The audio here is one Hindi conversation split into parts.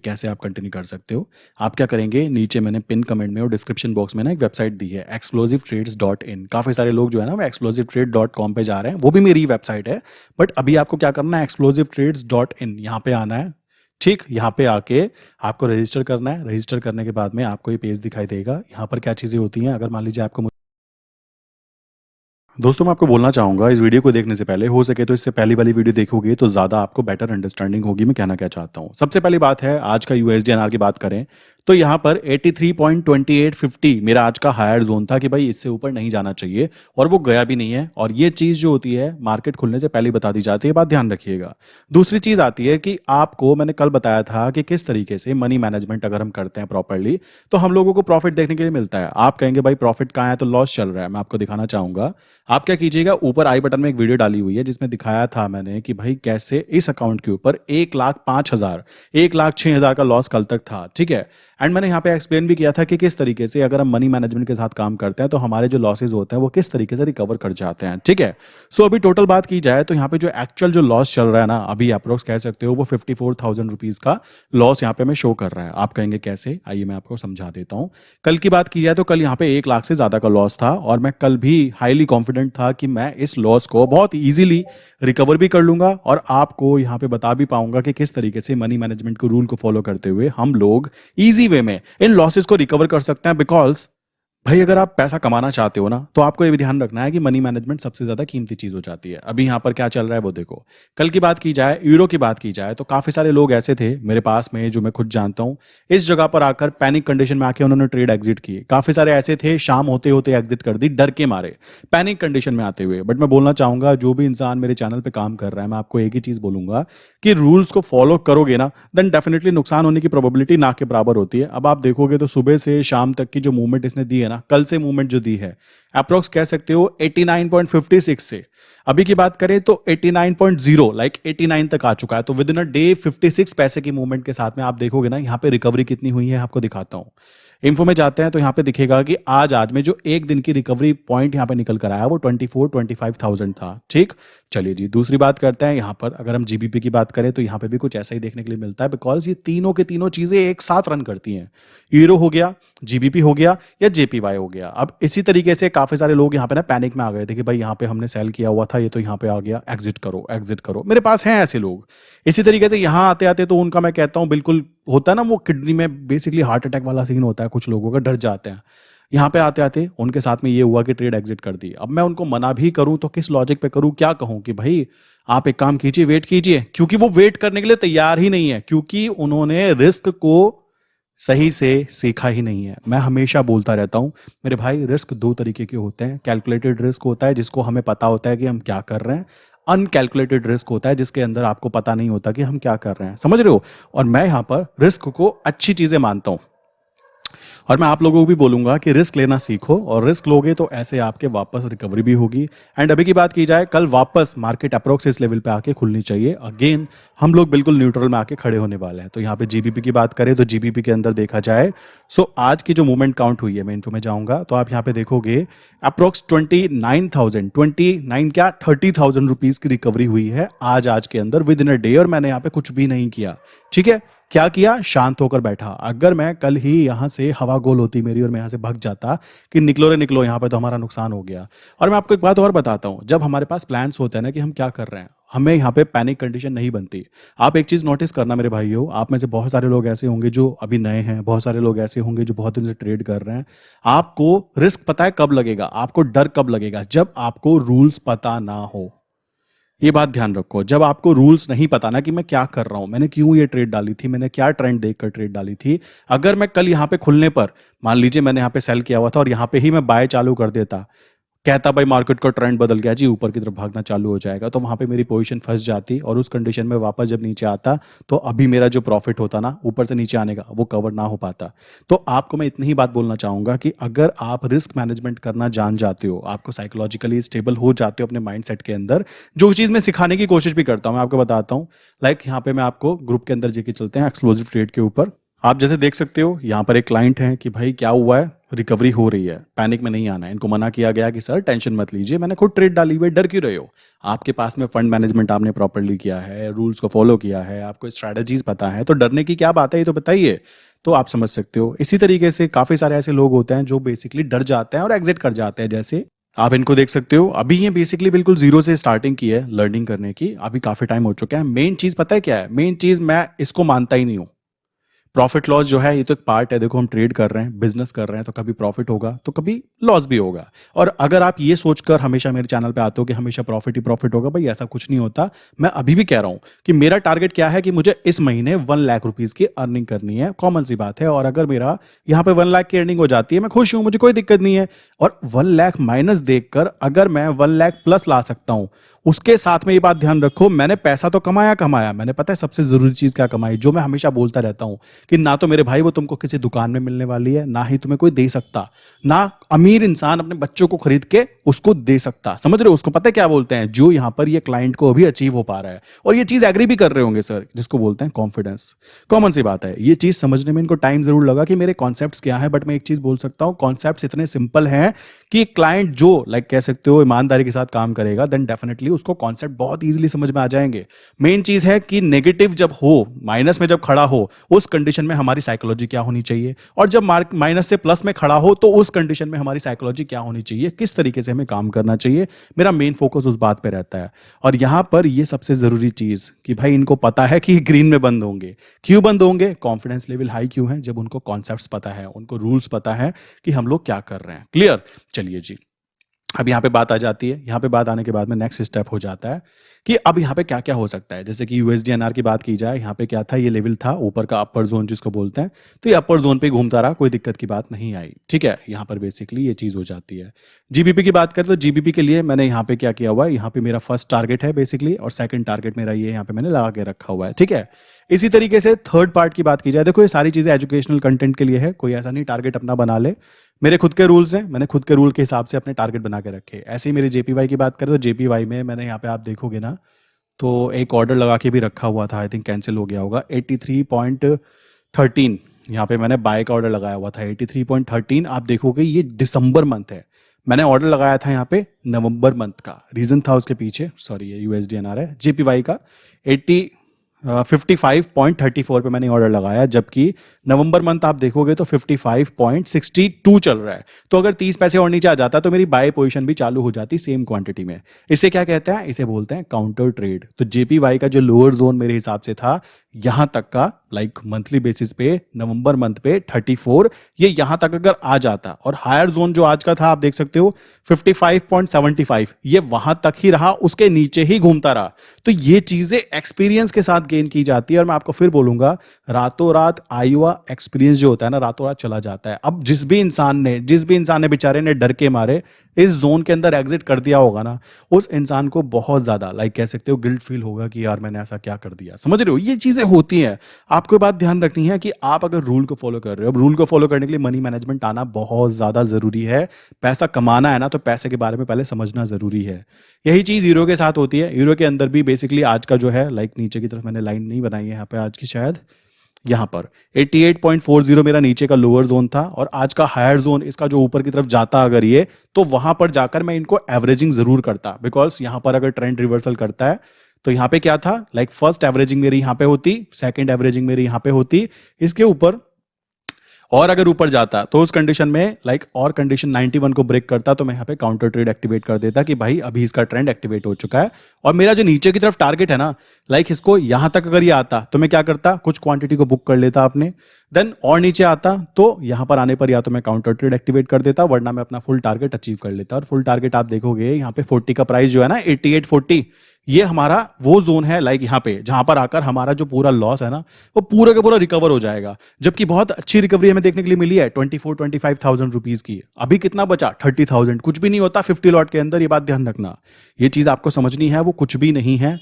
कैसे आप कंटिन्यू कर सकते हो। आप क्या करेंगे, नीचे मैंने पिन कमेंट में और डिस्क्रिप्शन बॉक्स में ना एक वेबसाइट दी है explosivetrades.in। काफ़ी सारे लोग जो है ना वो explosivetrade.com पे जा रहे हैं, वो भी मेरी वेबसाइट है। बट अभी आपको क्या करना है, explosivetrades.in यहाँ पे आना है। ठीक, यहाँ पे आके आपको रजिस्टर करना है। रजिस्टर करने के बाद में आपको ये पेज दिखाई देगा। यहाँ पर क्या चीज़ें होती हैं, अगर मान लीजिए आपको दोस्तों मैं आपको बोलना चाहूँगा, इस वीडियो को देखने से पहले हो सके तो इससे पहली वाली वीडियो देखोगे तो ज़्यादा आपको बेटर अंडरस्टैंडिंग होगी मैं कहना क्या चाहता हूँ। सबसे पहली बात है, आज का यूएसडीएनआर की बात करें तो यहाँ पर 83.2850 मेरा आज का हायर जोन था कि भाई इससे ऊपर नहीं जाना चाहिए, और वो गया भी नहीं है। और ये चीज़ जो होती है मार्केट खुलने से पहले बता दी जाती है, बात ध्यान रखिएगा। दूसरी चीज़ आती है कि आपको मैंने कल बताया था कि किस तरीके से मनी मैनेजमेंट अगर हम करते हैं प्रॉपरली तो हम लोगों को प्रॉफिट देखने के लिए मिलता है। आप कहेंगे भाई प्रॉफिट कहाँ है, तो लॉस चल रहा है। मैं आपको दिखाना चाहूंगा। आप क्या कीजिएगा, ऊपर आई बटन में एक वीडियो डाली हुई है जिसमें दिखाया था मैंने कि भाई कैसे इस अकाउंट के ऊपर 1,05,000 1,06,000 का लॉस कल तक था। ठीक है, एंड मैंने यहाँ पे एक्सप्लेन भी किया था कि किस तरीके से अगर हम मनी मैनेजमेंट के साथ काम करते हैं तो हमारे जो लॉसेज होते हैं वो किस तरीके से रिकवर कर जाते हैं। ठीक है, सो अभी टोटल बात की जाए तो यहाँ पे जो एक्चुअल जो लॉस चल रहा है ना, अभी अप्रोक्स कह सकते हो वो 54,000 रुपीज का लॉस यहाँ पे मैं शो कर रहा है। आप कहेंगे कैसे, आइए मैं आपको समझा देता हूँ। कल की बात की जाए तो कल यहाँ पे 1 लाख से ज्यादा का लॉस था, और मैं कल भी हाईली कॉन्फिडेंट था कि मैं इस लॉस को बहुत इजीली रिकवर भी कर लूंगा, और आपको यहाँ पे बता भी पाऊंगा कि किस तरीके से मनी मैनेजमेंट को रूल को फॉलो करते हुए हम लोग इजी वे में इन लॉसेस को रिकवर कर सकते हैं। बिकॉज भाई अगर आप पैसा कमाना चाहते हो ना तो आपको ये भी ध्यान रखना है कि मनी मैनेजमेंट सबसे ज्यादा कीमती चीज हो जाती है। अभी यहाँ पर क्या चल रहा है वो देखो। कल की बात की जाए, यूरो की बात की जाए तो काफी सारे लोग ऐसे थे मेरे पास में जो मैं खुद जानता हूं, इस जगह पर आकर पैनिक कंडीशन में आके उन्होंने ट्रेड एग्जिट किए। काफी सारे ऐसे थे शाम होते होते एग्जिट कर दी डर के मारे, पैनिक कंडीशन में आते हुए। बट मैं बोलना चाहूंगा जो भी इंसान मेरे चैनल पे काम कर रहा है, मैं आपको एक ही चीज बोलूंगा कि रूल्स को फॉलो करोगे ना देन डेफिनेटली नुकसान होने की प्रोबेबिलिटी ना के बराबर होती है। अब आप देखोगे तो सुबह से शाम तक की जो मूवमेंट इसने दी है ना, कल से मूवमेंट जो दी है अप्रोक्स कह सकते हो 89.56 से अभी की बात करें तो 89.0 लाइक 89 तक आ चुका है। तो विद इन अ डे 56 पैसे की मूवमेंट के साथ में आप देखोगे ना यहाँ पे रिकवरी कितनी हुई है, आपको दिखाता हूं। इन्फो में जाते हैं तो यहाँ पे दिखेगा कि आज में जो एक दिन की रिकवरी पॉइंट यहाँ पे निकल कर आया वो 24-25,000 था। ठीक, चलिए जी दूसरी बात करते हैं। यहाँ पर अगर हम जीबीपी की बात करें तो यहाँ पे भी कुछ ऐसा ही देखने के लिए मिलता है, बिकॉज ये तीनों के तीनों चीजें एक साथ रन करती हैं। यूरो हो गया, जीबीपी हो गया या जेपीवाई हो गया। अब इसी तरीके से काफी सारे लोग यहाँ पे ना पैनिक में आ गए थे कि भाई यहाँ पे हमने सेल किया हुआ था, ये तो यहाँ पे आ गया, एग्जिट करो एग्जिट करो। मेरे पास हैं ऐसे लोग। इसी तरीके से यहाँ आते आते तो उनका मैं कहता हूँ बिल्कुल होता है ना वो किडनी में बेसिकली हार्ट अटैक वाला सीन होता है, कुछ लोगों का डर जाते हैं। यहाँ पे आते आते उनके साथ में ये हुआ कि ट्रेड एग्जिट कर दी। अब मैं उनको मना भी करूं तो किस लॉजिक पे करूं, क्या कहूं कि भाई आप एक काम कीजिए, वेट कीजिए, क्योंकि वो वेट करने के लिए तैयार ही नहीं है, क्योंकि उन्होंने रिस्क को सही से सीखा ही नहीं है। मैं हमेशा बोलता रहता हूं मेरे भाई, रिस्क दो तरीके के होते हैं। कैलकुलेटेड रिस्क होता है जिसको हमें पता होता है कि हम क्या कर रहे हैं, अनकैलकुलेटेड रिस्क होता है जिसके अंदर आपको पता नहीं होता कि हम क्या कर रहे हैं। समझ रहे हो? और मैं यहां पर रिस्क को अच्छी चीजें मानता हूं, और मैं आप लोगों को भी बोलूंगा कि रिस्क लेना सीखो, और रिस्क लोगे तो ऐसे आपके वापस रिकवरी भी होगी। एंड अभी की बात की जाए, कल वापस मार्केट अप्रोक्स इस लेवल पे आके खुलनी चाहिए। अगेन हम लोग बिल्कुल न्यूट्रल में आके खड़े होने वाले हैं। तो यहाँ पे जीबीपी की बात करें तो जीबीपी के अंदर देखा जाए सो आज की जो मूवमेंट काउंट हुई है, मैं इन्फो में जाऊंगा तो आप यहाँ पे देखोगे अप्रोक्स 29,000 क्या 30,000 रुपीज की रिकवरी हुई है आज के अंदर विद इन अ डे। और मैंने यहाँ पे कुछ भी नहीं किया। ठीक है, क्या किया, शांत होकर बैठा। अगर मैं कल ही यहां से हवा गोल होती मेरी और मैं यहां से भाग जाता कि निकलो रे निकलो यहां पे, तो हमारा नुकसान हो गया। और मैं आपको एक बात और बताता हूं, जब हमारे पास प्लान्स होते हैं ना कि हम क्या कर रहे हैं, हमें यहाँ पे पैनिक कंडीशन नहीं बनती। आप एक चीज नोटिस करना मेरे भाइयों, आप में से बहुत सारे लोग ऐसे होंगे जो अभी नए हैं, बहुत सारे लोग ऐसे होंगे जो बहुत दिन से ट्रेड कर रहे हैं। आपको रिस्क पता है कब लगेगा, आपको डर कब लगेगा, जब आपको रूल्स पता ना हो। ये बात ध्यान रखो, जब आपको रूल्स नहीं पता ना कि मैं क्या कर रहा हूं, मैंने क्यों ये ट्रेड डाली थी, मैंने क्या ट्रेंड देखकर ट्रेड डाली थी। अगर मैं कल यहां पे खुलने पर मान लीजिए मैंने यहां पे सेल किया हुआ था और यहां पे ही मैं बाय चालू कर देता, कहता भाई मार्केट का ट्रेंड बदल गया जी, ऊपर की तरफ भागना चालू हो जाएगा, तो वहां पे मेरी पोजीशन फंस जाती, और उस कंडीशन में वापस जब नीचे आता तो अभी मेरा जो प्रॉफिट होता ना ऊपर से नीचे आने का वो कवर ना हो पाता। तो आपको मैं इतनी ही बात बोलना चाहूंगा कि अगर आप रिस्क मैनेजमेंट करना जान जाते हो, आपको साइकोलॉजिकली स्टेबल हो जाते हो अपने माइंडसेट के अंदर, जो चीज मैं सिखाने की कोशिश भी करता हूं, मैं आपको बताता हूं। लाइक यहाँ पे मैं आपको ग्रुप के अंदर लेके चलते हैं एक्सप्लोसिव ट्रेड के ऊपर। आप जैसे देख सकते हो यहाँ पर एक क्लाइंट है कि भाई क्या हुआ है, रिकवरी हो रही है, पैनिक में नहीं आना है। इनको मना किया गया कि सर टेंशन मत लीजिए, मैंने खुद ट्रेड डाली हुई है, डर क्यों रहे हो। आपके पास में फंड मैनेजमेंट आपने प्रॉपर्ली किया है, रूल्स को फॉलो किया है, आपको स्ट्रैटेजीज पता है, तो डरने की क्या बात है, ये तो बताइए। तो आप समझ सकते हो। इसी तरीके से काफी सारे ऐसे लोग होते हैं जो बेसिकली डर जाते हैं और एग्जिट कर जाते हैं। जैसे आप इनको देख सकते हो, अभी ये बेसिकली बिल्कुल जीरो से स्टार्टिंग की है लर्निंग करने की, अभी काफी टाइम हो चुका है। मेन चीज पता है क्या है, मेन चीज मैं इसको मानता ही नहीं हूँ। प्रॉफिट लॉस जो है ये तो एक पार्ट है। देखो हम ट्रेड कर रहे हैं, बिजनेस कर रहे हैं, तो कभी प्रॉफिट होगा तो कभी लॉस भी होगा। और अगर आप ये सोचकर हमेशा मेरे चैनल पे आते हो कि हमेशा प्रॉफिट ही प्रॉफिट होगा, भाई ऐसा कुछ नहीं होता। मैं अभी भी कह रहा हूं कि मेरा टारगेट क्या है कि मुझे इस महीने 1 लाख रुपीज की अर्निंग करनी है, कॉमन सी बात है। और अगर मेरा यहाँ पे 1 लाख की अर्निंग हो जाती है, मैं खुश हूं, मुझे कोई दिक्कत नहीं है। और 1 लाख माइनस देखकर अगर मैं 1 लाख प्लस ला सकता हूं, उसके साथ में ये बात ध्यान रखो, मैंने पैसा तो कमाया कमाया, मैंने पता है सबसे जरूरी चीज क्या कमाई, जो मैं हमेशा बोलता रहता हूं कि ना तो मेरे भाई वो तुमको किसी दुकान में मिलने वाली है, ना ही तुम्हें कोई दे सकता, ना अमीर इंसान अपने बच्चों को खरीद के उसको दे सकता। समझ रहे हो उसको पता है क्या बोलते हैं, जो यहां पर ये क्लाइंट को अभी अचीव हो पा रहा है। और ये चीज एग्री भी कर रहे होंगे सर, जिसको बोलते हैं कॉन्फिडेंस। कॉमन सी बात है, ये चीज समझने में इनको टाइम जरूर लगा कि मेरे कॉन्सेप्ट्स क्या है, बट मैं एक चीज बोल सकता हूं, कॉन्सेप्ट्स इतने सिंपल हैं कि क्लाइंट जो कह सकते हो ईमानदारी के साथ काम करेगा, देन डेफिनेटली उसको कॉन्सेप्ट बहुत इजीली समझ में आ जाएंगे। मेन चीज है कि नेगेटिव जब हो, माइनस में जब खड़ा हो, उस कंडीशन में हमारी साइकोलॉजी क्या होनी चाहिए, और जब माइनस से प्लस में खड़ा हो तो उस कंडीशन में हमारी साइकोलॉजी क्या होनी चाहिए, किस तरीके से हमें काम करना चाहिए। मेरा मेन फोकस उस बात पे रहता है। और यहां पर ये सबसे जरूरी चीज कि भाई इनको पता है कि ग्रीन में बंद होंगे। क्यों बंद होंगे, कॉन्फिडेंस लेवल हाई क्यों है, जब उनको कॉन्सेप्ट्स पता है, उनको रूल्स पता है कि हम लोग क्या कर रहे हैं। क्लियर। चलिए जी, अब यहाँ पे बात आ जाती है। यहाँ पे बात आने के बाद में नेक्स्ट स्टेप हो जाता है कि अब यहाँ पे क्या क्या हो सकता है। जैसे कि यूएसडीएनआर की बात की जाए, यहाँ पे क्या था, ये लेवल था ऊपर का अपर जोन जिसको बोलते हैं, तो ये अपर जोन पे घूमता रहा, कोई दिक्कत की बात नहीं आई। ठीक है, यहाँ पर बेसिकली ये चीज हो जाती है। जीबीपी की बात करें तो जीबीपी के लिए मैंने यहाँ पे क्या किया हुआ है, यहाँ पे मेरा फर्स्ट टारगेट है बेसिकली, और सेकंड टारगेट मेरा ये यहाँ पे मैंने लगा के रखा हुआ है। ठीक है, इसी तरीके से थर्ड पार्ट की बात की जाए, देखो ये सारी चीजें एजुकेशनल कंटेंट के लिए है, कोई ऐसा नहीं टारगेट अपना बना ले। मेरे खुद के रूल्स हैं, मैंने खुद के रूल के हिसाब से अपने टारगेट बना के रखे। ऐसे ही मेरी जेपीवाई की बात करें तो जेपीवाई में मैंने यहाँ पे आप देखोगे ना, तो एक ऑर्डर लगा के भी रखा हुआ था, आई थिंक कैंसिल हो गया होगा। 83.13 यहाँ पे मैंने बाय का ऑर्डर लगाया हुआ था। 83.13 आप देखोगे ये दिसंबर मंथ है, मैंने ऑर्डर लगाया था यहाँ पे नवंबर मंथ का। रीजन था उसके पीछे, सॉरी ये यूएसडीएनआर है, जेपीवाई का 55.34 पे मैंने ऑर्डर लगाया, जबकि नवंबर मंथ आप देखोगे तो 55.62 चल रहा है। तो अगर 30 पैसे और नीचे आ जाता तो मेरी बाय पोजीशन भी चालू हो जाती सेम क्वांटिटी में। इसे क्या कहते हैं, इसे बोलते हैं काउंटर ट्रेड। तो जेपीवाई का जो लोअर जोन मेरे हिसाब से था यहां तक का, लाइक मंथली बेसिस पे नवंबर मंथ पे 34, ये यहां तक अगर आ जाता, और हायर जोन जो आज का था आप देख सकते हो 55.75, ये वहां तक ही रहा, उसके नीचे ही घूमता रहा। तो ये चीजें एक्सपीरियंस के साथ गेन की जाती है। और मैं आपको फिर बोलूंगा, रातों रात आया हुआ एक्सपीरियंस जो होता है ना, रातों रात चला जाता है। अब जिस भी इंसान ने बेचारे ने डर के मारे इस जोन के अंदर एग्जिट कर दिया होगा ना, उस इंसान को बहुत ज्यादा कह सकते हो गिल्ट फील होगा कि यार मैंने ऐसा क्या कर दिया। समझ रहे हो, ये चीजें होती हैं। आपको ये बात ध्यान रखनी है कि आप अगर रूल को फॉलो कर रहे हो, अब रूल को फॉलो करने के लिए मनी मैनेजमेंट आना बहुत ज्यादा जरूरी है। पैसा कमाना है ना, तो पैसे के बारे में पहले समझना जरूरी है। यही चीज हीरो के साथ होती है। हीरो के अंदर भी बेसिकली आज का जो है, नीचे की तरफ मैंने लाइन नहीं बनाई है यहाँ पे आज की, शायद यहाँ पर 88.40 मेरा नीचे का लोअर जोन था, और आज का हायर जोन इसका जो ऊपर की तरफ जाता अगर ये, तो वहां पर जाकर मैं इनको एवरेजिंग जरूर करता, बिकॉज यहां पर अगर ट्रेंड रिवर्सल करता है तो यहां पे क्या था, फर्स्ट एवरेजिंग मेरी यहां पे होती, सेकंड एवरेजिंग मेरी यहां पे होती, इसके ऊपर, और अगर ऊपर जाता तो उस कंडीशन में और कंडीशन 91 को ब्रेक करता, तो मैं यहाँ पे काउंटर ट्रेड एक्टिवेट कर देता कि भाई अभी इसका ट्रेंड एक्टिवेट हो चुका है। और मेरा जो नीचे की तरफ टारगेट है ना, इसको यहां तक अगर ये आता तो मैं क्या करता, कुछ क्वांटिटी को बुक कर लेता आपने, देन और नीचे आता तो यहां पर आने पर या तो मैं काउंटर ट्रेड एक्टिवेट कर देता, वरना मैं अपना फुल टारगेट अचीव कर लेता। और फुल टारगेट आप देखोगे यहाँ पे 40 का प्राइस जो है ना, 88.40, ये हमारा वो जोन है यहाँ पे, जहां पर आकर हमारा जो पूरा लॉस है ना, वो पूरा का पूरा रिकवर हो जाएगा। जबकि बहुत अच्छी रिकवरी हमें देखने के लिए मिली है 24-25,000 रुपीज की। अभी कितना बचा, 30,000, कुछ भी नहीं होता 50 लॉट के अंदर, ये बात ध्यान रखना। ये चीज आपको समझनी है, वो कुछ भी नहीं है।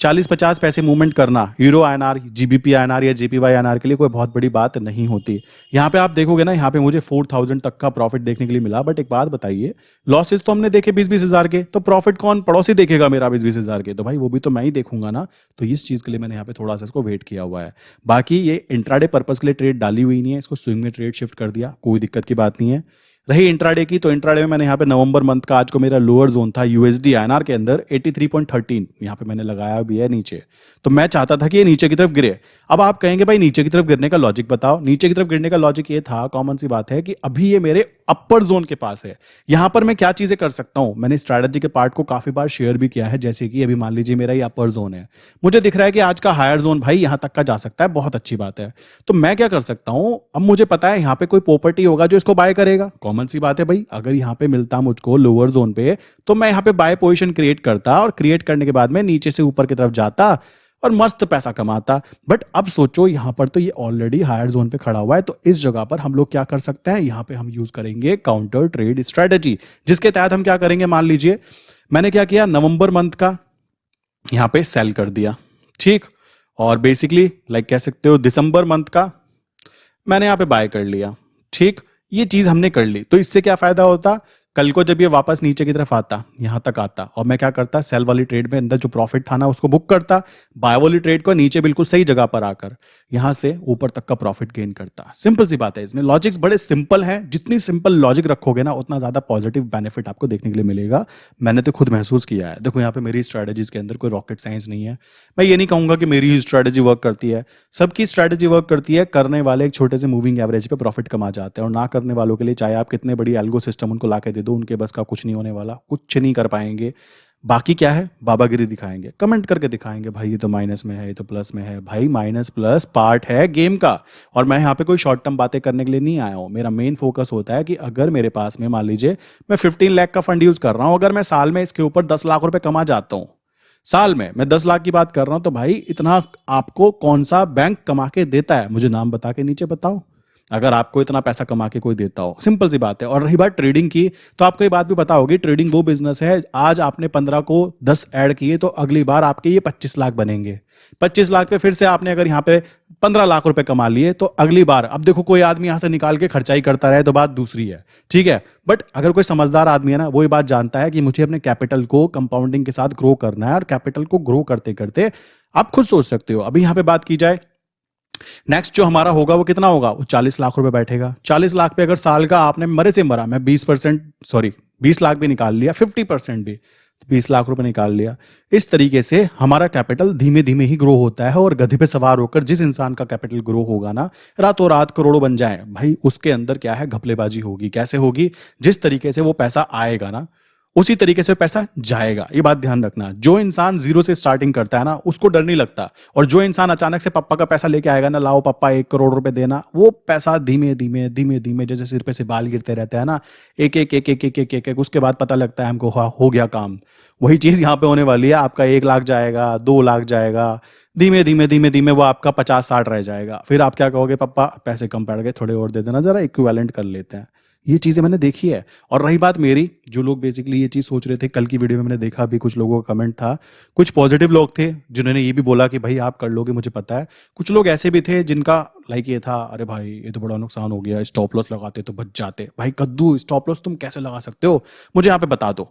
40-50 पैसे मूवमेंट करना यूरो आईएनआर, जीबीपी आईएनआर या जेपीवाई आईएनआर के लिए कोई बहुत बड़ी बात नहीं होती। यहाँ पे आप देखोगे ना, यहाँ पे मुझे 4000 तक का प्रॉफिट देखने के लिए मिला। बट एक बात बताइए, लॉसेस तो हमने देखे 20-20 हजार के, तो प्रॉफिट कौन पड़ोसी देखेगा मेरा 20-20 हजार के? तो भाई वो भी तो मैं ही देखूंगा ना। तो इस चीज के लिए मैंने यहाँ पे थोड़ा सा इसको वेट किया हुआ है। बाकी ये इंट्राडे पर्पज के लिए ट्रेड डाली हुई नहीं है, इसको स्विंग में ट्रेड शिफ्ट कर दिया, कोई दिक्कत की बात नहीं है। रही इंट्राडे की, तो इंट्राडे में मैंने यहाँ पे नवंबर मंथ का आज को मेरा लोअर जोन था यूएसडी आईएनआर के अंदर 83.13, यहाँ पे मैंने लगाया भी है नीचे। तो मैं चाहता था कि ये नीचे की तरफ गिरे। अब आप कहेंगे भाई नीचे की तरफ गिरने का लॉजिक बताओ। नीचे की तरफ गिरने का लॉजिक ये था, कॉमन सी बात है कि अभी ये मेरे अपर जोन के पास है। यहां पर मैं क्या चीजें कर सकता हूं, मैंने स्ट्रैटेजी के पार्ट को काफी बार शेयर भी किया है। जैसे कि अभी मान लीजिए मेरा ये अपर जोन है, मुझे दिख रहा है कि आज का हायर जोन भाई यहां तक का जा सकता है, बहुत अच्छी बात है। तो मैं क्या कर सकता हूं, अब मुझे पता है यहां पे कोई प्रॉपर्टी होगा जो इसको बाय करेगा। कॉमन सी बात है भाई, अगर यहां पे मिलता मुझको लोअर जोन पे, तो मैं यहां पे बाय पोजीशन क्रिएट करता, और क्रिएट करने के बाद में नीचे से ऊपर की तरफ जाता और मस्त पैसा कमाता। बट अब सोचो, यहां पर तो ये ऑलरेडी हायर जोन पे खड़ा हुआ है, तो इस जगह पर हम लोग क्या कर सकते हैं, यहां पे हम यूज करेंगे काउंटर ट्रेड स्ट्रेटेजी, जिसके तहत हम क्या करेंगे, मान लीजिए मैंने क्या किया, नवंबर मंथ का यहां पे सेल कर दिया, ठीक। और बेसिकली लाइक कह सकते हो दिसंबर मंथ का मैंने यहां पे बाय कर लिया, ठीक। ये चीज हमने कर ली, तो इससे क्या फायदा होता, कल को जब ये वापस नीचे की तरफ आता, यहां तक आता, और मैं क्या करता, सेल वाली ट्रेड में अंदर जो प्रॉफिट था ना उसको बुक करता, बाय वाली ट्रेड को नीचे बिल्कुल सही जगह पर आकर यहां से ऊपर तक का प्रॉफिट गेन करता। सिंपल सी बात है, इसमें लॉजिक्स बड़े सिंपल हैं। जितनी सिंपल लॉजिक रखोगे ना, उतना ज्यादा पॉजिटिव बेनिफिट आपको देखने के लिए मिलेगा। मैंने तो खुद महसूस किया है। देखो यहाँ पे मेरी स्ट्रैटेजीज के अंदर कोई रॉकेट साइंस नहीं है। मैं ये नहीं कहूंगा कि मेरी ही स्ट्रैटेजी वर्क करती है, सबकी स्ट्रैटेजी वर्क करती है। करने वाले एक छोटे से मूविंग एवरेज पे प्रॉफिट कमा जाते हैं, और ना करने वालों के लिए चाहे आप कितने बड़ी एल्गो सिस्टम उनको लाके दे दो, उनके बस का कुछ नहीं होने वाला, कुछ नहीं कर पाएंगे। बाकी क्या है, बाबागिरी दिखाएंगे, कमेंट करके दिखाएंगे भाई ये तो माइनस में है, ये तो प्लस में है। भाई माइनस प्लस पार्ट है गेम का, और मैं यहाँ पे कोई शॉर्ट टर्म बातें करने के लिए नहीं आया हूँ। मेरा मेन फोकस होता है कि अगर मेरे पास में मान लीजिए मैं 15 लाख का फंड यूज कर रहा हूँ, अगर मैं साल में इसके ऊपर 10 लाख रुपए कमा जाता हूँ, साल में मैं 10 लाख की बात कर रहा हूं, तो भाई इतना आपको कौन सा बैंक कमा के देता है, मुझे नाम बता के नीचे बताओ, अगर आपको इतना पैसा कमा के कोई देता हो। सिंपल सी बात है। और रही बात ट्रेडिंग की, तो आपको ये बात भी पता होगी, ट्रेडिंग वो बिजनेस है, आज आपने 15 को 10 ऐड किए तो अगली बार आपके ये 25 लाख बनेंगे। 25 लाख पे फिर से आपने अगर यहाँ पे 15 लाख रुपए कमा लिए, तो अगली बार अब देखो कोई आदमी यहां से निकाल के खर्चा ही करता रहे तो बात दूसरी है, ठीक है। बट अगर कोई समझदार आदमी है ना, वो ये बात जानता है कि मुझे अपने कैपिटल को कंपाउंडिंग के साथ ग्रो करना है, और कैपिटल को ग्रो करते करते आप खुद सोच सकते हो। अभी यहाँ पे बात की जाए, नेक्स्ट जो हमारा होगा वो कितना होगा, वो 40 लाख रुपए बैठेगा। 40 लाख पे अगर साल का आपने मरे से मरा, मैं 20% सॉरी 20 लाख भी निकाल लिया, 50% भी, तो 20 लाख रुपए निकाल लिया। इस तरीके से हमारा कैपिटल धीमे धीमे ही ग्रो होता है, और गधे पे सवार होकर जिस इंसान का कैपिटल ग्रो होगा ना, रातों रात करोड़ों बन जाए भाई, उसके अंदर क्या है, घपलेबाजी होगी। कैसे होगी, जिस तरीके से वो पैसा आएगा ना, उसी तरीके से पैसा जाएगा। ये बात ध्यान रखना। जो इंसान जीरो से स्टार्टिंग करता है ना, उसको डर नहीं लगता, और जो इंसान अचानक से पापा का पैसा लेके आएगा ना, लाओ पापा 1 करोड़ रुपए देना, वो पैसा धीमे धीमे धीमे धीमे जैसे सिर पे से बाल गिरते रहते हैं ना, एक एक एक एक एक एक एक एक, उसके बाद पता लगता है हमको हाँ हो गया काम। वही चीज यहाँ पे होने वाली है। आपका 1 लाख जाएगा, 2 लाख जाएगा, धीमे धीमे धीमे धीमे वो आपका 50-60 रह जाएगा। फिर आप क्या कहोगे, पापा पैसे कम पड़ गए, थोड़े और दे देना, जरा इक्विवेलेंट कर लेते हैं। ये चीजें मैंने देखी है। और रही बात मेरी, जो लोग बेसिकली ये चीज सोच रहे थे, कल की वीडियो में मैंने देखा भी कुछ लोगों का कमेंट था, कुछ पॉजिटिव लोग थे जिन्होंने ये भी बोला कि भाई आप कर लोगे, मुझे पता है। कुछ लोग ऐसे भी थे जिनका लाइक ये था, अरे भाई ये तो बड़ा नुकसान हो गया, स्टॉप लॉस लगाते तो बच जाते। भाई कद्दू, स्टॉप लॉस तुम कैसे लगा सकते हो, मुझे यहाँ पे बता दो।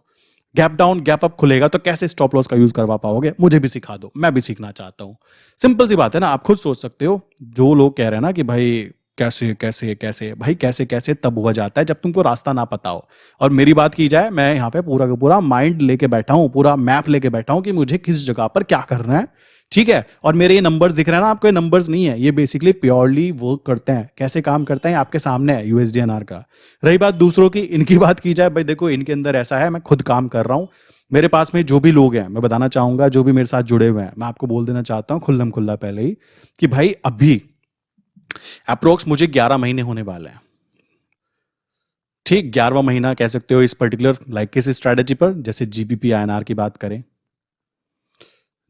गैप डाउन गैप अप खुलेगा तो कैसे स्टॉप लॉस का यूज करवा पाओगे, मुझे भी सिखा दो, मैं भी सीखना चाहता हूँ। सिंपल सी बात है ना, आप खुद सोच सकते हो। जो लोग कह रहे हैं ना कि भाई कैसे कैसे कैसे, भाई कैसे कैसे तब हुआ जाता है जब तुमको रास्ता ना पता हो। और मेरी बात की जाए, मैं यहाँ पे पूरा का पूरा माइंड लेके बैठा हूँ, पूरा मैप लेके बैठा हूँ कि मुझे किस जगह पर क्या करना है, ठीक है। और मेरे ये नंबर्स दिख रहे हैं ना आपको, ये नंबर्स नहीं है, ये बेसिकली प्योरली वर्क करते हैं। कैसे काम करते हैं आपके सामने है यूएसडीएनआर का। रही बात दूसरों की, इनकी बात की जाए, भाई देखो इनके अंदर ऐसा है, मैं खुद काम कर रहा हूँ। मेरे पास में जो भी लोग हैं, मैं बताना चाहूंगा, जो भी मेरे साथ जुड़े हुए हैं, मैं आपको बोल देना चाहता हूँ खुल्लम खुल्ला पहले ही कि भाई अभी अप्रोक्स मुझे 11 महीने होने वाले हैं, ठीक। 11वां महीना कह सकते हो इस पर्टिकुलर लाइक किस स्ट्रैटेजी पर, जैसे जीबीपी आईएनआर की बात करें,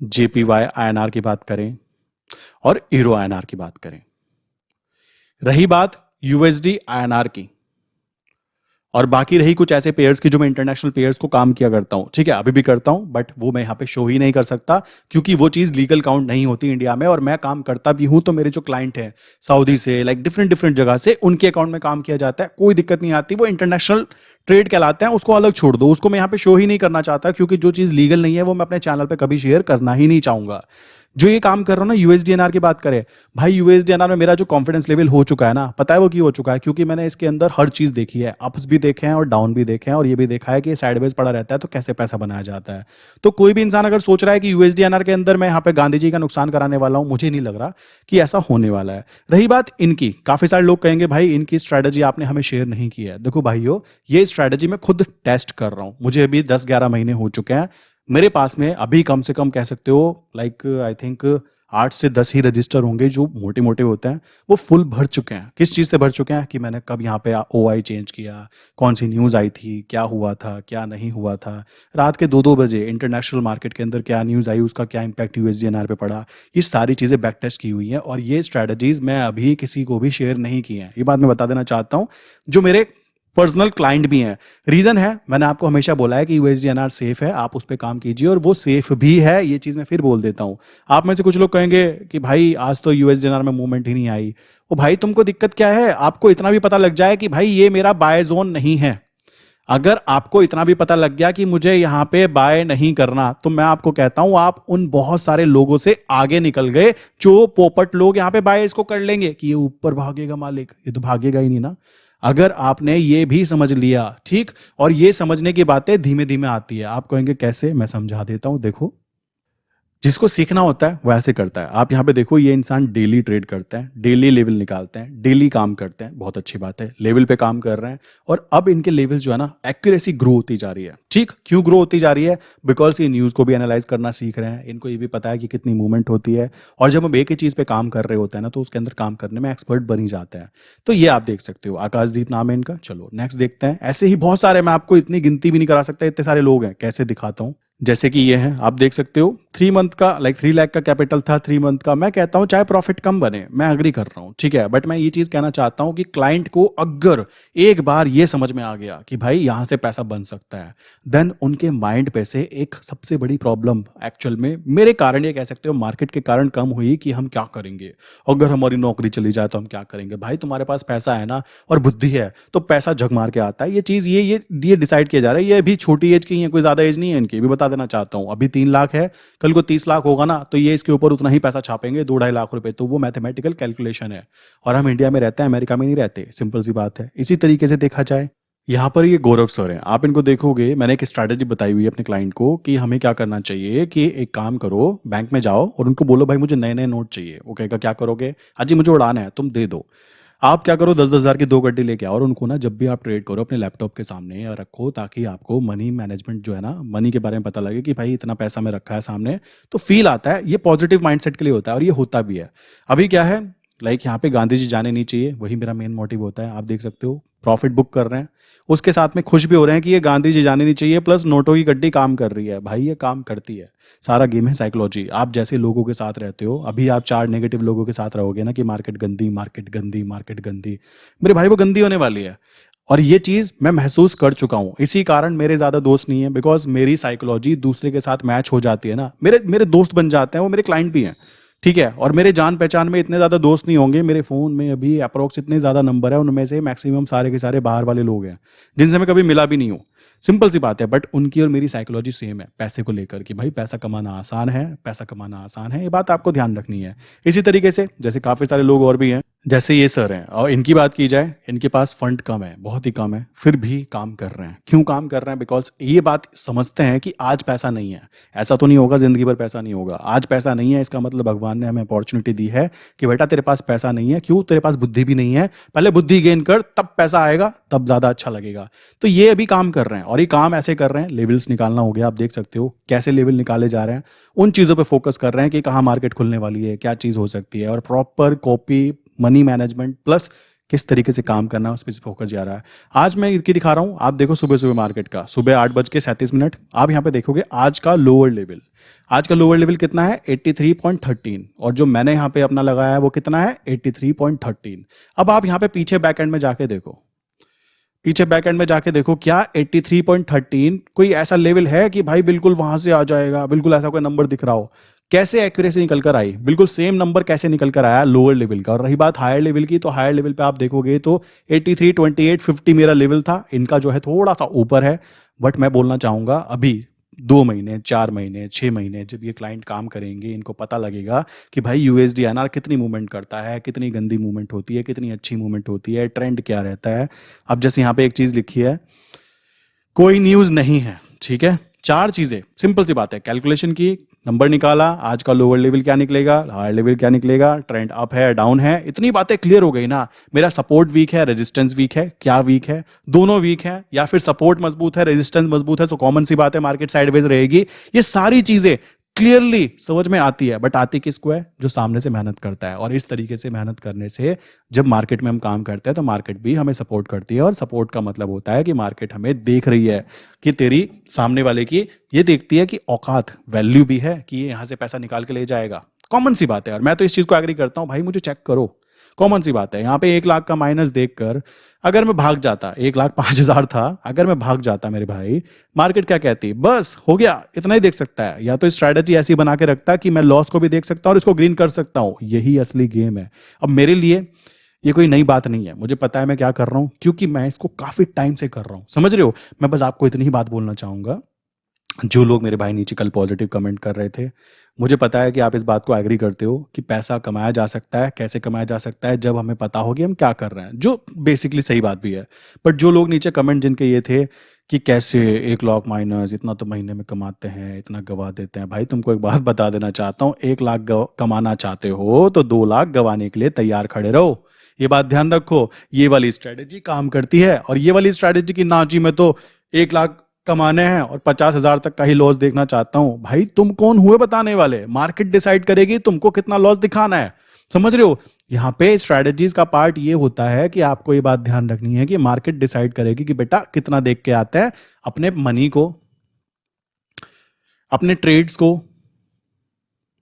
जेपीवाई आईएनआर की बात करें, और यूरो आईएनआर की बात करें। रही बात यूएसडी आईएनआर की, और बाकी रही कुछ ऐसे पेयर्स की जो मैं इंटरनेशनल पेयर्स को काम किया करता हूँ, ठीक है, अभी भी करता हूँ, बट वो मैं यहाँ पे शो ही नहीं कर सकता क्योंकि वो चीज़ लीगल काउंट नहीं होती इंडिया में। और मैं काम करता भी हूँ तो मेरे जो क्लाइंट हैं सऊदी से, लाइक डिफरेंट डिफरेंट जगह से, उनके अकाउंट में काम किया जाता है, कोई दिक्कत नहीं आती। वो इंटरनेशनल ट्रेड कहलाते हैं, उसको अलग छोड़ दो, उसको मैं यहाँ पे शो ही नहीं करना चाहता क्योंकि जो चीज़ लीगल नहीं है वो मैं अपने चैनल पे कभी शेयर करना ही नहीं चाहूंगा। जो ये काम कर रहा हूँ ना, यूएसडीएनआर की बात करें, भाई यूएसडीएनआर में मेरा जो कॉन्फिडेंस लेवल हो चुका है ना, पता है वो क्यों हो चुका है? क्योंकि मैंने इसके अंदर हर चीज़ देखी है, अप्स भी देखे हैं और डाउन भी देखे हैं, और ये भी देखा है कि साइडवेज पड़ा रहता है तो कैसे पैसा बनाया जाता है। तो कोई भी इंसान अगर सोच रहा है कि यूएसडीएनआर के अंदर मैं यहाँ पे गांधी जी का नुकसान कराने वाला हूँ, मुझे नहीं लग रहा कि ऐसा होने वाला है। रही बात इनकी, काफी सारे लोग कहेंगे भाई इनकी स्ट्रैटेजी आपने हमें शेयर नहीं की है। देखो भाइयों, ये स्ट्रैटेजी मैं खुद टेस्ट कर रहा हूँ, मुझे अभी 10-11 महीने हो चुके हैं। मेरे पास में अभी कम से कम कह सकते हो लाइक आई थिंक 8 से 10 ही रजिस्टर होंगे जो मोटे मोटे होते हैं, वो फुल भर चुके हैं। किस चीज़ से भर चुके हैं कि मैंने कब यहाँ पे ओआई चेंज किया, कौन सी न्यूज़ आई थी, क्या हुआ था, क्या नहीं हुआ था, रात के 2-2 बजे इंटरनेशनल मार्केट के अंदर क्या न्यूज़ आई, उसका क्या इंपैक्ट यूएसडीएनआर पे पड़ा, ये सारी चीज़ें बैक टेस्ट की हुई हैं। और ये स्ट्रैटेजीज मैं अभी किसी को भी शेयर नहीं की हैं, ये बात मैं बता देना चाहता हूँ, जो मेरे पर्सनल क्लाइंट भी हैं। रीजन है, मैंने आपको हमेशा बोला है कि यूएसडीएनआर सेफ है, आप उस पर काम कीजिए, और वो सेफ भी है, ये चीज़ मैं फिर बोल देता हूँ। आप में से कुछ लोग कहेंगे कि भाई आज तो यूएसडीएनआर में मूवमेंट ही नहीं आई। ओ भाई, तुमको दिक्कत क्या है? आपको इतना भी पता लग जाए कि भाई ये मेरा बाय जोन नहीं है, अगर आपको इतना भी पता लग गया कि मुझे यहाँ पे बाय नहीं करना, तो मैं आपको कहता हूं आप उन बहुत सारे लोगों से आगे निकल गए जो पोपट लोग यहाँ पे बाय इसको कर लेंगे कि ये ऊपर भागेगा मालिक, ये तो भागेगा ही नहीं ना। अगर आपने ये भी समझ लिया, ठीक, और ये समझने की बातें धीमे धीमे आती है। आप कहेंगे कैसे? मैं समझा देता हूं। देखो, जिसको सीखना होता है वो ऐसे करता है। आप यहाँ पे देखो, ये इंसान डेली ट्रेड करता है, डेली लेवल निकालते हैं, डेली काम करते हैं, बहुत अच्छी बात है, लेवल पे काम कर रहे हैं। और अब इनके लेवल जो है ना, एक्यूरेसी ग्रो होती जा रही है। ठीक, क्यों ग्रो होती जा रही है? बिकॉज ये न्यूज़ को भी एनालाइज करना सीख रहे हैं, इनको ये भी पता है कि कितनी मूवमेंट होती है। और जब हम एक ही चीज़ पे काम कर रहे होते हैं ना, तो उसके अंदर काम करने में एक्सपर्ट बन ही जाते हैं। तो ये आप देख सकते हो, आकाशदीप नाम है इनका। चलो नेक्स्ट देखते हैं। ऐसे ही बहुत सारे, मैं आपको इतनी गिनती भी नहीं करा सकता, इतने सारे लोग हैं, कैसे दिखाता हूँ। जैसे कि ये है, आप देख सकते हो 3 मंथ का, लाइक 3 लाख का कैपिटल था 3 मंथ का। मैं कहता हूं चाहे प्रॉफिट कम बने, मैं अग्री कर रहा हूं, ठीक है, बट मैं ये चीज कहना चाहता हूं कि क्लाइंट को अगर एक बार ये समझ में आ गया कि भाई यहां से पैसा बन सकता है, देन उनके माइंड पे से एक सबसे बड़ी प्रॉब्लम एक्चुअल में मेरे कारण, ये कह सकते हो मार्केट के कारण, कम हुई कि हम क्या करेंगे अगर हमारी नौकरी चली जाए, तो हम क्या करेंगे। भाई तुम्हारे पास पैसा है ना और बुद्धि है, तो पैसा झक मार के आता है। ये चीज ये डिसाइड किया जा रहा है। ये अभी छोटी एज की है, कोई ज्यादा एज नहीं है इनकी, भी बता देना चाहता हूं। अभी 3 लाख है, कल को 30 लाख होगा ना, तो ये इसके ऊपर उतना ही पैसा छापेंगे, 2-2.5 लाख रुपए। तो वो मैथमेटिकल कैलकुलेशन है। और हम इंडिया में रहते हैं, अमेरिका में नहीं रहते, सिंपल सी बात है। इसी तरीके से देखा जाए, यहाँ पर ये गौरव सर हैं, आप इनको देखोगे, मैंने एक स्ट्रैटेजी बताई हुई है अपने क्लाइंट को कि हमें क्या करना चाहिए कि एक काम करो, बैंक में जाओ और उनको बोलो भाई मुझे नए नए नोट चाहिए। वो कहेगा क्या करोगे? अजी मुझे उड़ाना है, तुम दे दो। आप क्या करो, 10-10 हज़ार की 2 गड्डी लेके आओ और उनको ना जब भी आप ट्रेड करो अपने लैपटॉप के सामने रखो, ताकि आपको मनी मैनेजमेंट जो है ना, मनी के बारे में पता लगे कि भाई इतना पैसा में रखा है सामने, तो फील आता है। ये पॉजिटिव माइंडसेट के लिए होता है और ये होता भी है। अभी क्या है, लाइक यहाँ पे गांधी जी जाने नहीं चाहिए, वही मेरा मेन मोटिव होता है। आप देख सकते हो प्रॉफिट बुक कर रहे हैं, उसके साथ में खुश भी हो रहे हैं कि ये गांधी जी जाने नहीं चाहिए, प्लस नोटों की गड्डी काम कर रही है। भाई ये काम करती है, सारा गेम है साइकोलॉजी। आप जैसे लोगों के साथ रहते हो, अभी आप 4 नेगेटिव लोगों के साथ रहोगे ना कि मार्केट गंदी, मार्केट गंदी, मार्केट गंदी, मेरे भाई वो गंदी होने वाली है। और ये चीज मैं महसूस कर चुका हूं, इसी कारण मेरे ज्यादा दोस्त नहीं है, बिकॉज मेरी साइकोलॉजी दूसरे के साथ मैच हो जाती है ना, मेरे मेरे दोस्त बन जाते हैं, वो मेरे क्लाइंट भी हैं, ठीक है। और मेरे जान पहचान में इतने ज्यादा दोस्त नहीं होंगे, मेरे फोन में अभी अप्रोक्स इतने ज्यादा नंबर है, उनमें से मैक्सिमम सारे के सारे बाहर वाले लोग हैं जिनसे मैं कभी मिला भी नहीं हूँ। सिंपल सी बात है, बट उनकी और मेरी साइकोलॉजी सेम है पैसे को लेकर कि भाई पैसा कमाना आसान है, पैसा कमाना आसान है, ये बात आपको ध्यान रखनी है। इसी तरीके से जैसे काफी सारे लोग और भी हैं, जैसे ये सर हैं, और इनकी बात की जाए, इनके पास फंड कम है, बहुत ही कम है, फिर भी काम कर रहे हैं। क्यों काम कर रहे हैं? बिकॉज ये बात समझते हैं कि आज पैसा नहीं है, ऐसा तो नहीं होगा जिंदगी भर पैसा नहीं होगा। आज पैसा नहीं है, इसका मतलब भगवान ने हमें अपॉर्चुनिटी दी है कि बेटा तेरे पास पैसा नहीं है, क्यों? तेरे पास बुद्धि भी नहीं है, पहले बुद्धि गेन कर, तब पैसा आएगा, तब ज्यादा अच्छा लगेगा। तो ये अभी काम कर रहे हैं, और ये काम ऐसे कर रहे हैं, लेवल्स निकालना हो गया, आप देख सकते हो कैसे लेवल निकाले जा रहे हैं, उन चीजों पे फोकस कर रहे हैं कि कहाँ मार्केट खुलने वाली है, क्या चीज हो सकती है, और proper copy, money management plus किस तरीके से काम करना है, उस पर फोकस जा रहा है। आज मैं इसकी दिखा रहा हूं, आप देखो सुबह सुबह मार्केट का, सुबह 8:37, आप यहां पे देखोगे आज का लोअर लेवल, आज का लोअर लेवल कितना है? 83.13, और जो मैंने यहां पे अपना लगाया है वो कितना है? 83.13। अब आप यहां पे पीछे बैक एंड में जाके देखो, पीछे बैक एंड में जाके देखो क्या 83.13 कोई ऐसा लेवल है कि भाई बिल्कुल वहां से आ जाएगा, बिल्कुल ऐसा कोई नंबर दिख रहा हो? कैसे एक्यूरेसी निकल कर आई, बिल्कुल सेम नंबर कैसे निकल कर आया लोअर लेवल का? और रही बात हायर लेवल की, तो हायर लेवल पे आप देखोगे तो 83, 28, 50 मेरा लेवल था, इनका जो है थोड़ा सा ऊपर है। बट मैं बोलना चाहूंगा अभी 2 महीने, 4 महीने, 6 महीने जब ये क्लाइंट काम करेंगे, इनको पता लगेगा कि भाई यूएसडी एनआर कितनी मूवमेंट करता है, कितनी गंदी मूवमेंट होती है, कितनी अच्छी मूवमेंट होती है, ट्रेंड क्या रहता है। अब जैसे यहाँ पे एक चीज लिखी है, कोई न्यूज नहीं है, ठीक है। 4 चीजें, सिंपल सी बात है, कैलकुलेशन की, नंबर निकाला, आज का लोअर लेवल क्या निकलेगा, हायर लेवल क्या निकलेगा, ट्रेंड अप है डाउन है, इतनी बातें क्लियर हो गई ना। मेरा सपोर्ट वीक है, रेजिस्टेंस वीक है, क्या वीक है? दोनों वीक है, या फिर सपोर्ट मजबूत है, रेजिस्टेंस मजबूत है, तो कॉमन सी बात है मार्केट साइडवेज रहेगी। ये सारी चीजें क्लियरली समझ में आती है, बट आती किसको है? जो सामने से मेहनत करता है। और इस तरीके से मेहनत करने से जब मार्केट में हम काम करते हैं तो मार्केट भी हमें सपोर्ट करती है। और सपोर्ट का मतलब होता है कि मार्केट हमें देख रही है, कि तेरी सामने वाले की ये देखती है कि औकात, वैल्यू भी है, कि ये यहां से पैसा निकाल के ले जाएगा। कॉमन सी बात है, और मैं तो इस चीज को एग्री करता हूं भाई, मुझे चेक करो। कॉमन सी बात है, यहाँ पे 1 लाख का माइनस देखकर अगर मैं भाग जाता, 1,05,000 था, अगर मैं भाग जाता मेरे भाई, मार्केट क्या कहती? बस हो गया, इतना ही देख सकता है। या तो स्ट्रैटेजी ऐसी बना के रखता कि मैं लॉस को भी देख सकता हूं और इसको ग्रीन कर सकता हूं। यही असली गेम है। अब मेरे लिए ये कोई नई बात नहीं है, मुझे पता है मैं क्या कर रहा हूं, क्योंकि मैं इसको काफी टाइम से कर रहा हूं, समझ रहे हो। मैं बस आपको इतनी ही बात बोलना चाहूंगा, जो लोग मेरे भाई नीचे कल पॉजिटिव कमेंट कर रहे थे, मुझे पता है कि आप इस बात को एग्री करते हो कि पैसा कमाया जा सकता है। कैसे कमाया जा सकता है? जब हमें पता हो कि हम क्या कर रहे हैं, जो बेसिकली सही बात भी है। बट जो लोग नीचे कमेंट जिनके ये थे कि कैसे 1 लाख माइनस, इतना तो महीने में कमाते हैं, इतना गवा देते हैं, भाई तुमको एक बात बता देना चाहता हूँ, 1 लाख कमाना चाहते हो तो 2 लाख गवाने के लिए तैयार खड़े रहो। ये बात ध्यान रखो, ये वाली स्ट्रेटेजी काम करती है। और ये वाली स्ट्रेटेजी की नाची में तो 1 लाख कमाने हैं और 50,000 तक का ही लॉस देखना चाहता हूं, भाई तुम कौन हुए बताने वाले? मार्केट डिसाइड करेगी तुमको कितना लॉस दिखाना है, समझ रहे हो। यहाँ पे स्ट्रेटेजीज का पार्ट ये होता है कि आपको ये बात ध्यान रखनी है कि मार्केट डिसाइड करेगी कि बेटा कितना देख के आता है, अपने मनी को, अपने ट्रेड्स को,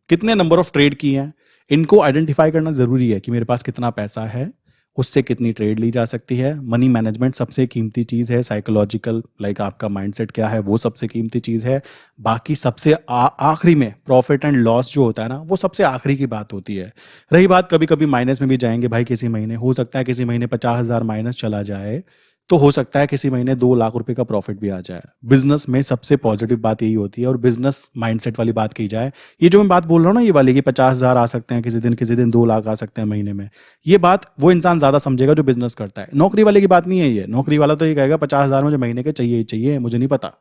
कितने नंबर ऑफ ट्रेड किए हैं, इनको आइडेंटिफाई करना जरूरी है कि मेरे पास कितना पैसा है, उससे कितनी ट्रेड ली जा सकती है। मनी मैनेजमेंट सबसे कीमती चीज़ है। साइकोलॉजिकल लाइक आपका माइंडसेट क्या है, वो सबसे कीमती चीज़ है। बाकी सबसे आखिरी में प्रॉफिट एंड लॉस जो होता है ना, वो सबसे आखिरी की बात होती है। रही बात कभी कभी माइनस में भी जाएंगे भाई, किसी महीने हो सकता है किसी महीने 50,000 माइनस चला जाए, तो हो सकता है किसी महीने 2 लाख रुपए का प्रॉफिट भी आ जाए। बिजनेस में सबसे पॉजिटिव बात यही होती है। और बिजनेस माइंडसेट वाली बात की जाए, ये जो मैं बात बोल रहा हूँ ना, ये वाली कि 50,000 आ सकते हैं किसी दिन 2 लाख आ सकते हैं महीने में, ये बात वो इंसान ज्यादा समझेगा जो बिजनेस करता है। नौकरी वाले की बात नहीं है ये। नौकरी वाला तो ये कहेगा 50,000 मुझे महीने के चाहिए ही चाहिए, मुझे नहीं पता,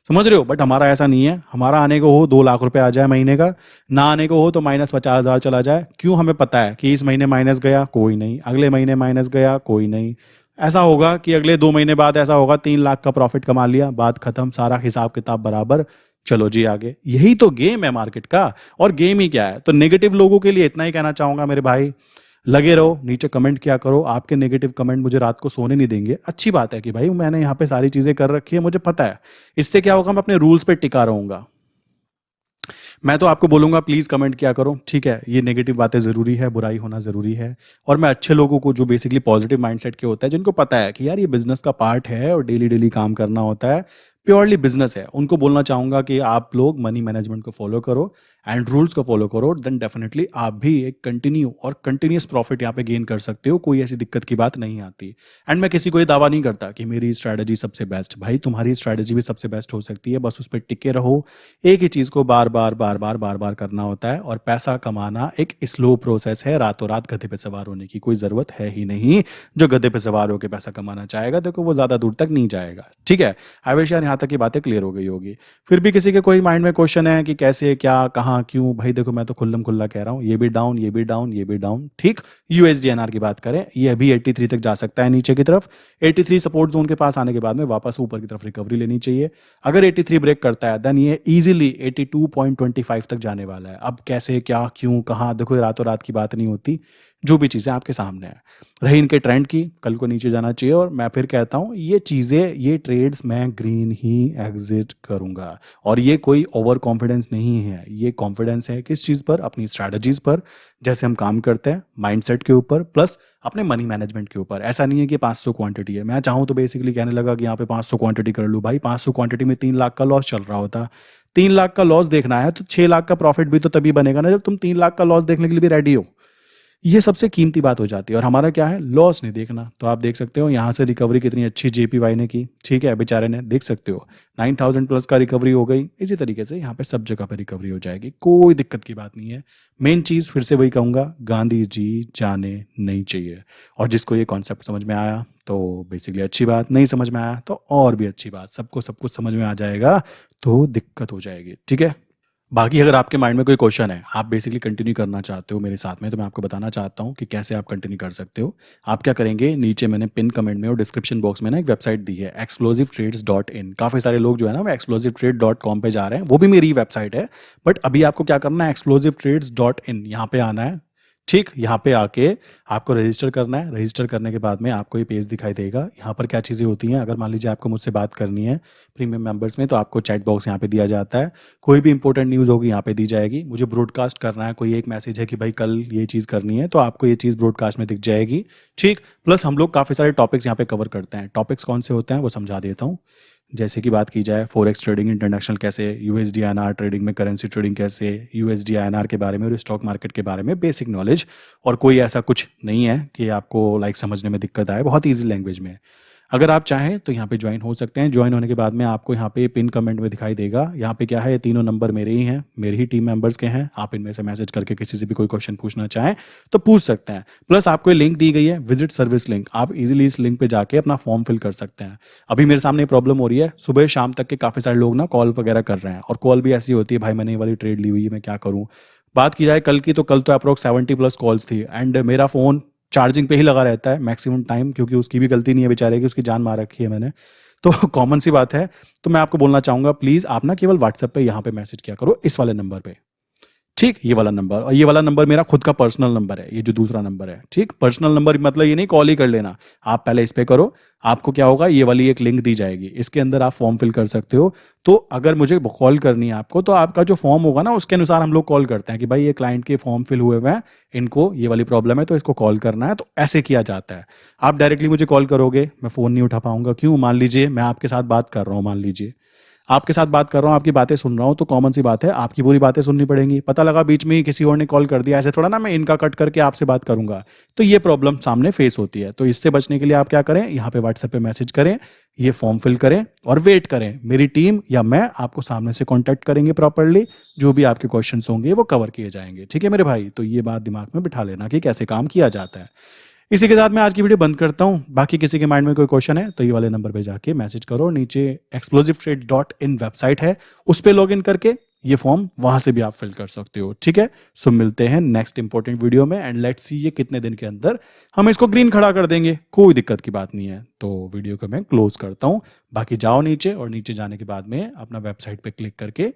समझ रहे हो। बट हमारा ऐसा नहीं है, हमारा आने को हो 2 लाख रुपए आ जाए महीने का, ना आने को हो तो -50,000 चला जाए। क्यों? हमें पता है कि इस महीने माइनस गया, कोई नहीं, अगले महीने माइनस गया, कोई नहीं, ऐसा होगा कि अगले 2 महीने बाद ऐसा होगा 3 लाख का प्रॉफिट कमा लिया, बात खत्म, सारा हिसाब किताब बराबर, चलो जी आगे। यही तो गेम है मार्केट का। और गेम ही क्या है? तो नेगेटिव लोगों के लिए इतना ही कहना चाहूंगा मेरे भाई, लगे रहो, नीचे कमेंट किया करो। आपके नेगेटिव कमेंट मुझे रात को सोने नहीं देंगे। अच्छी बात है कि भाई मैंने यहाँ पे सारी चीजें कर रखी है, मुझे पता है। इससे क्या होगा, मैं अपने रूल्स पे टिका रहूंगा। मैं तो आपको बोलूंगा प्लीज कमेंट किया करो, ठीक है। ये नेगेटिव बातें जरूरी है, बुराई होना जरूरी है। और मैं अच्छे लोगों को, जो बेसिकली पॉजिटिव माइंडसेट के होता है, जिनको पता है कि यार ये बिजनेस का पार्ट है और डेली डेली काम करना होता है, प्योरली बिजनेस है, उनको बोलना चाहूंगा कि आप लोग मनी मैनेजमेंट को फॉलो करो एंड रूल्स को फॉलो करो। देन डेफिनेटली आप भी एक कंटिन्यू और कंटिन्यूस प्रॉफिट यहाँ पे गेन कर सकते हो। कोई ऐसी दिक्कत की बात नहीं आती। एंड मैं किसी को ये दावा नहीं करता कि मेरी स्ट्रैटेजी सबसे बेस्ट, भाई तुम्हारी स्ट्रैटेजी भी सबसे बेस्ट हो सकती है, बस उस पर टिके रहो। एक ही चीज को बार बार बार बार बार बार करना होता है। और पैसा कमाना एक स्लो प्रोसेस है, रातों रात गधे पे सवार होने की कोई जरूरत है ही नहीं। जो गधे पे सवार होकर पैसा कमाना चाहेगा, देखो वो ज्यादा दूर तक नहीं जाएगा, ठीक है। आई विश यार यहाँ तक की बातें क्लियर हो गई होगी। फिर भी किसी के कोई माइंड में क्वेश्चन है कि कैसे, क्या, कहाँ, क्यों, भाई देखो मैं तो खुल्लम खुल्ला कह रहा हूँ, ये भी डाउन, ये भी डाउन, ये भी डाउन, ठीक। यूएसडीएनआर की बात करें, ये अभी 83 तक जा सकता है नीचे की तरफ। 83 सपोर्ट जोन के पास आने के बाद में वापस ऊपर की तरफ रिकवरी लेनी चाहिए। अगर 83 ब्रेक करता है देन ये इजीली 82.25 तक जाने वाला है। अब कैसे, क्या, क्यों, कहाँ, देखो ये रातों रात की बात नहीं होती। जो भी चीज़ें आपके सामने हैं। रही इनके ट्रेंड की, कल को नीचे जाना चाहिए और मैं फिर कहता हूँ ये चीज़ें, ये ट्रेड्स मैं ग्रीन ही एग्जिट करूँगा। और ये कोई ओवर कॉन्फिडेंस नहीं है, ये कॉन्फिडेंस है किस चीज़ पर, अपनी स्ट्रैटेजीज पर, जैसे हम काम करते हैं, माइंडसेट के ऊपर, प्लस अपने मनी मैनेजमेंट के ऊपर। ऐसा नहीं है कि 500 क्वांटिटी है, मैं चाहूँ तो बेसिकली कहने लगा कि यहाँ पे 500 क्वांटिटी कर लूँ। भाई 500 क्वांटिटी में 3 लाख का लॉस चल रहा होता। 3 लाख का लॉस देखना है तो 6 लाख का प्रॉफिट भी तो तभी बनेगा ना जब तुम 3 लाख का लॉस देखने के लिए भी रेडी हो। ये सबसे कीमती बात हो जाती है। और हमारा क्या है, लॉस नहीं देखना। तो आप देख सकते हो यहाँ से रिकवरी कितनी अच्छी जेपीवाई ने की, ठीक है, बेचारे ने, देख सकते हो 9000 प्लस का रिकवरी हो गई। इसी तरीके से यहाँ पे सब जगह पे रिकवरी हो जाएगी, कोई दिक्कत की बात नहीं है। मेन चीज़ फिर से वही कहूँगा, गांधी जी जाने नहीं चाहिए। और जिसको ये कॉन्सेप्ट समझ में आया तो बेसिकली अच्छी बात, नहीं समझ में आया तो और भी अच्छी बात। सबको सब कुछ समझ में आ जाएगा तो दिक्कत हो जाएगी, ठीक है। बाकी अगर आपके माइंड में कोई क्वेश्चन है, आप बेसिकली कंटिन्यू करना चाहते हो मेरे साथ में, तो मैं आपको बताना चाहता हूँ कि कैसे आप कंटिन्यू कर सकते हो। आप क्या करेंगे, नीचे मैंने पिन कमेंट में और डिस्क्रिप्शन बॉक्स में ना एक वेबसाइट दी है, explosivetrades.in। काफ़ी सारे लोग जो है ना वो explosivetrade.com पे जा रहे हैं, वो भी मेरी वेबसाइट है। बट अभी आपको क्या करना है, explosivetrades.in यहाँ पे आना है, ठीक। यहाँ पे आके आपको रजिस्टर करना है। रजिस्टर करने के बाद में आपको ये पेज दिखाई देगा। यहाँ पर क्या चीज़ें होती हैं, अगर मान लीजिए आपको मुझसे बात करनी है प्रीमियम मेंबर्स में, तो आपको चैट बॉक्स यहाँ पे दिया जाता है। कोई भी इंपॉर्टेंट न्यूज़ होगी यहाँ पे दी जाएगी। मुझे ब्रॉडकास्ट करना है, कोई एक मैसेज है कि भाई कल ये चीज़ करनी है, तो आपको ये चीज़ ब्रॉडकास्ट में दिख जाएगी, ठीक। प्लस हम लोग काफ़ी सारे टॉपिक्स यहाँ पे कवर करते हैं। टॉपिक्स कौन से होते हैं वो समझा देता हूँ। जैसे कि बात की जाए फॉरेक्स ट्रेडिंग इंटरनेशनल कैसे, यूएसडी आईएनआर ट्रेडिंग में करेंसी ट्रेडिंग कैसे, यूएसडी आईएनआर के बारे में और स्टॉक मार्केट के बारे में बेसिक नॉलेज। और कोई ऐसा कुछ नहीं है कि आपको समझने में दिक्कत आए, बहुत ईजी लैंग्वेज में। अगर आप चाहें तो यहाँ पे ज्वाइन हो सकते हैं। ज्वाइन होने के बाद में आपको यहाँ पे पिन कमेंट में दिखाई देगा। यहाँ पे क्या है, ये तीनों नंबर मेरे ही हैं, मेरे ही टीम मेंबर्स के हैं। आप इनमें से मैसेज करके किसी से भी कोई क्वेश्चन पूछना चाहें तो पूछ सकते हैं। प्लस आपको ये लिंक दी गई है, विजिट सर्विस लिंक, आप इजीली इस लिंक पे जाके अपना फॉर्म फिल कर सकते हैं। अभी मेरे सामने प्रॉब्लम हो रही है, सुबह शाम तक के काफ़ी सारे लोग ना कॉल वगैरह कर रहे हैं, और कॉल भी ऐसी होती है, भाई मैंने ये वाली ट्रेड ली हुई है, मैं क्या करूँ। बात की जाए कल की, तो कल तो अप्रोक्स 70 प्लस कॉल्स थी, एंड मेरा फ़ोन चार्जिंग पे ही लगा रहता है मैक्सिमम टाइम, क्योंकि उसकी भी गलती नहीं है बेचारे की, उसकी जान मार रखी है मैंने, तो कॉमन सी बात है। तो मैं आपको बोलना चाहूँगा, प्लीज़ आप ना केवल व्हाट्सएप पे यहाँ पे मैसेज किया करो, इस वाले नंबर पे, ठीक। ये वाला नंबर, और ये वाला नंबर मेरा खुद का पर्सनल नंबर है, ये जो दूसरा नंबर है, ठीक। पर्सनल नंबर मतलब ये नहीं कॉल ही कर लेना, आप पहले इस पे करो। आपको क्या होगा, ये वाली एक लिंक दी जाएगी, इसके अंदर आप फॉर्म फिल कर सकते हो। तो अगर मुझे कॉल करनी है आपको, तो आपका जो फॉर्म होगा ना उसके अनुसार हम लोग कॉल करते हैं कि भाई ये क्लाइंट के फॉर्म फिल हुए हुए हैं, इनको ये वाली प्रॉब्लम है तो इसको कॉल करना है, तो ऐसे किया जाता है। आप डायरेक्टली मुझे कॉल करोगे, मैं फ़ोन नहीं उठा पाऊंगा। क्यों, मान लीजिए मैं आपके साथ बात कर रहा हूँ, मान लीजिए आपके साथ बात कर रहा हूँ, आपकी बातें सुन रहा हूँ, तो कॉमन सी बात है आपकी पूरी बातें सुननी पड़ेंगी। पता लगा बीच में ही किसी और ने कॉल कर दिया, ऐसे थोड़ा ना मैं इनका कट करके आपसे बात करूंगा, तो ये प्रॉब्लम सामने फेस होती है। तो इससे बचने के लिए आप क्या करें, यहाँ पे व्हाट्सएप पे मैसेज करें, ये फॉर्म फिल करें और वेट करें। मेरी टीम या मैं आपको सामने से कॉन्टैक्ट करेंगे प्रॉपरली, जो भी आपके क्वेश्चन होंगे वो कवर किए जाएंगे, ठीक है मेरे भाई। तो ये बात दिमाग में बिठा लेना कि कैसे काम किया जाता है। इसी के साथ मैं आज की वीडियो बंद करता हूं। बाकी किसी के माइंड में कोई क्वेश्चन है तो ये वाले नंबर पे जाके मैसेज करो। नीचे explosivetrade.in वेबसाइट है, उस पे लॉगिन करके ये फॉर्म वहां से भी आप फिल कर सकते हो, ठीक है। सो मिलते हैं नेक्स्ट इंपॉर्टेंट वीडियो में, एंड लेट्स सी ये कितने दिन के अंदर हम इसको ग्रीन खड़ा कर देंगे, कोई दिक्कत की बात नहीं है। तो वीडियो को मैं क्लोज करता हूँ। बाकी जाओ नीचे, और नीचे जाने के बाद में अपना वेबसाइट पे क्लिक करके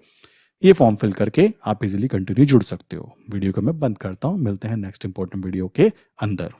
ये फॉर्म फिल करके आप इजीली कंटिन्यू जुड़ सकते हो। वीडियो को मैं बंद करता हूँ, मिलते हैं नेक्स्ट इंपॉर्टेंट वीडियो के अंदर।